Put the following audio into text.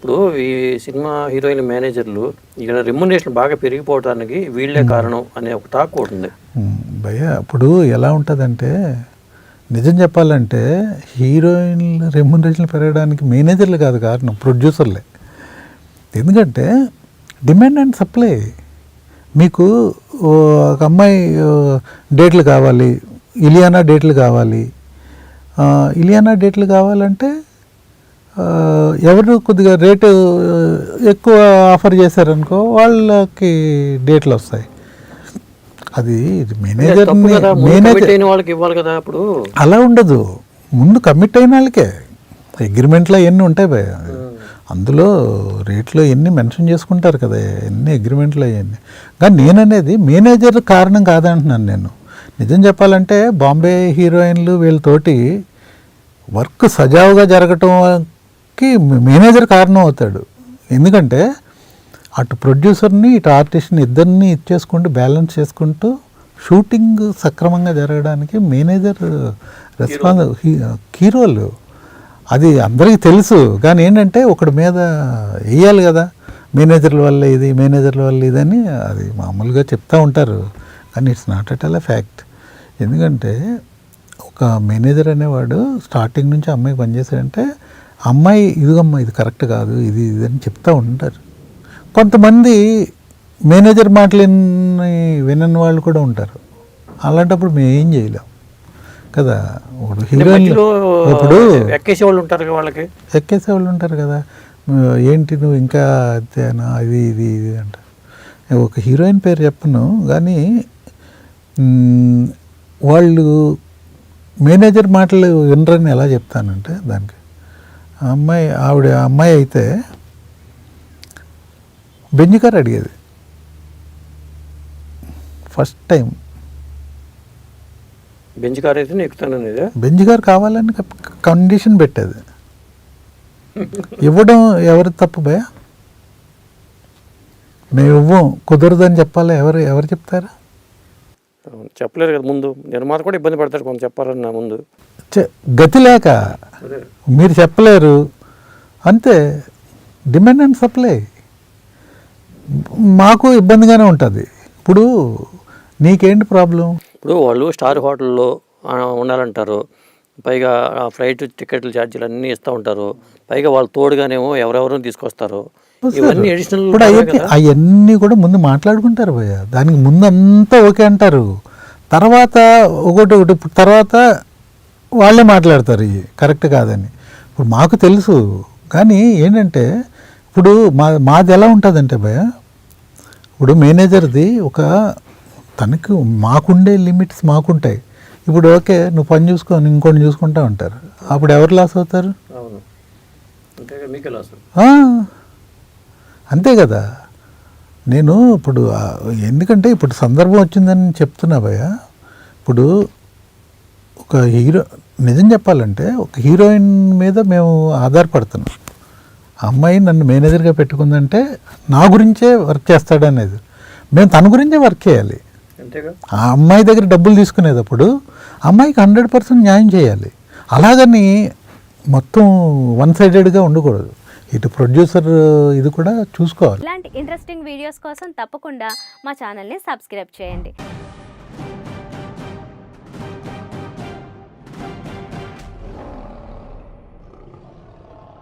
ఇప్పుడు ఈ cinema heroine మేనేజర్లు ఇక్కడ రెమ్యునరేషన్ బాగా పెరిగిపోవడానికి వీళ్ళే కారణం అనే ఒక టాక్ ఒకటి ఉంది భయ్య. ఇప్పుడు ఎలా ఉంటుందంటే నిజం చెప్పాలంటే హీరోయిన్ల రెమ్యునరేషన్ పెరగడానికి మేనేజర్లు కాదు కారణం, ప్రొడ్యూసర్లే. ఎందుకంటే డిమాండ్ అండ్ సప్లై. మీకు ఒక అమ్మాయి డేట్లు కావాలి, ఇలియానా డేట్లు కావాలి. ఇలియానా డేట్లు కావాలంటే ఎవరు కొద్దిగా రేటు ఎక్కువ ఆఫర్ చేశారనుకో వాళ్ళకి డేట్లు వస్తాయి. అది మేనేజర్ వాళ్ళకి ఇవ్వాలి కదా. అప్పుడు అలా ఉండదు. ముందు కమిట్ అయిన వాళ్ళకే అగ్రిమెంట్లో ఎన్ని ఉంటాయి భయ, అందులో రేట్లో ఎన్ని మెన్షన్ చేసుకుంటారు కదా, ఎన్ని అగ్రిమెంట్లో అవన్నీ. కానీ నేననేది మేనేజర్ కారణం కాదంటున్నాను నేను. నిజం చెప్పాలంటే బాంబే హీరోయిన్లు వీళ్ళతోటి వర్క్ సజావుగా జరగటంకి మేనేజర్ కారణం అవుతాడు. ఎందుకంటే అటు ప్రొడ్యూసర్ని ఇటు ఆర్టిస్ట్ని ఇద్దరిని ఇచ్చేసుకుంటూ బ్యాలెన్స్ చేసుకుంటూ షూటింగ్ సక్రమంగా జరగడానికి మేనేజర్ హీరోలు. అది అందరికీ తెలుసు. కానీ ఏంటంటే ఒకడి మీద వేయాలి కదా, మేనేజర్ల వల్ల ఇది, మేనేజర్ల వల్ల ఇదని అది మామూలుగా చెప్తూ ఉంటారు. కానీ it's not at all fact. ఎందుకంటే ఒక మేనేజర్ అనేవాడు స్టార్టింగ్ నుంచి అమ్మాయికి పనిచేశాడంటే అమ్మాయి ఇదిగమ్మా ఇది కరెక్ట్ కాదు, ఇది అని చెప్తూ ఉంటారు. కొంతమంది మేనేజర్ మాటలని వినని వాళ్ళు కూడా ఉంటారు. అలాంటప్పుడు మేము ఏం చేయలేం కదా. హీరోయిన్ ఇప్పుడు ఎక్కేసేవాళ్ళు ఉంటారు, వాళ్ళకి ఎక్కేసేవాళ్ళు ఉంటారు కదా. ఏంటి నువ్వు ఇంకా అంతేనా, ఇది ఇది ఇది అంట. ఒక హీరోయిన్ పేరు చెప్పను కానీ వాళ్ళు మేనేజర్ మాటలు వినరని ఎలా చెప్తానంటే దానికి అమ్మాయి అయితే బెంజ్ కార్ అడిగేది ఫస్ట్ టైం. బెంజ్ కార్ అయితే ఎక్కుతాను, బెంజ్ కార్ కావాలని కండిషన్ పెట్టేది. ఇవ్వడం ఎవరి తప్పు భయ? మేము ఇవ్వం, కుదరదని చెప్పాలి. ఎవరు చెప్తారా? చెప్పలేరు కదా. ముందు నిర్మాత కూడా ఇబ్బంది పడతారు కొంత చెప్పాలన్నా ముందు. గతి లేక మీరు చెప్పలేరు అంతే. Demand and supply. మాకు ఇబ్బందిగానే ఉంటుంది. ఇప్పుడు నీకేంటి ప్రాబ్లం? ఇప్పుడు వాళ్ళు స్టార్ హోటల్లో ఉండాలంటారు, పైగా ఫ్లైట్ టికెట్లు ఛార్జీలు అన్నీ ఇస్తూ ఉంటారు, పైగా వాళ్ళు తోడుగానేమో ఎవరెవరో తీసుకొస్తారు. ఇవన్నీ అడిషనల్. ఇప్పుడు అవన్నీ కూడా ముందు మాట్లాడుకుంటారు భయ్య. దానికి ముందు అంతా ఓకే అంటారు, తర్వాత ఒకటి తర్వాత వాళ్ళే మాట్లాడతారు ఇవి కరెక్ట్ కాదని. ఇప్పుడు మాకు తెలుసు. కానీ ఏంటంటే ఇప్పుడు మాది ఎలా ఉంటుందంటే భయ్య, ఇప్పుడు మేనేజర్ది ఒక తనకు మాకుండే లిమిట్స్ మాకుంటాయి. ఇప్పుడు ఓకే నువ్వు పని చూసుకొని ఇంకొని చూసుకుంటా ఉంటారు. అప్పుడు ఎవరు లాస్ అవుతారు? అంతే కదా. నేను ఇప్పుడు ఎందుకంటే ఇప్పుడు సందర్భం వచ్చిందని చెప్తున్నా భయ్య. ఇప్పుడు ఒక నిజం చెప్పాలంటే ఒక హీరోయిన్ మీద మేము ఆధారపడుతున్నాం. అమ్మాయి నన్ను మేనేజర్గా పెట్టుకుందంటే నా గురించే వర్క్ చేస్తాడనేది. మేము తన గురించే వర్క్ చేయాలి. ఆ అమ్మాయి దగ్గర డబ్బులు తీసుకునేటప్పుడు అమ్మాయికి 100% న్యాయం చేయాలి. అలాగని మొత్తం వన్ సైడెడ్గా ఉండకూడదు. ఇటు ప్రొడ్యూసర్ ఇది కూడా చూసుకోవాలి. ఇలాంటి ఇంట్రెస్టింగ్ వీడియోస్ కోసం తప్పకుండా మా ఛానల్ని సబ్స్క్రైబ్ చేయండి.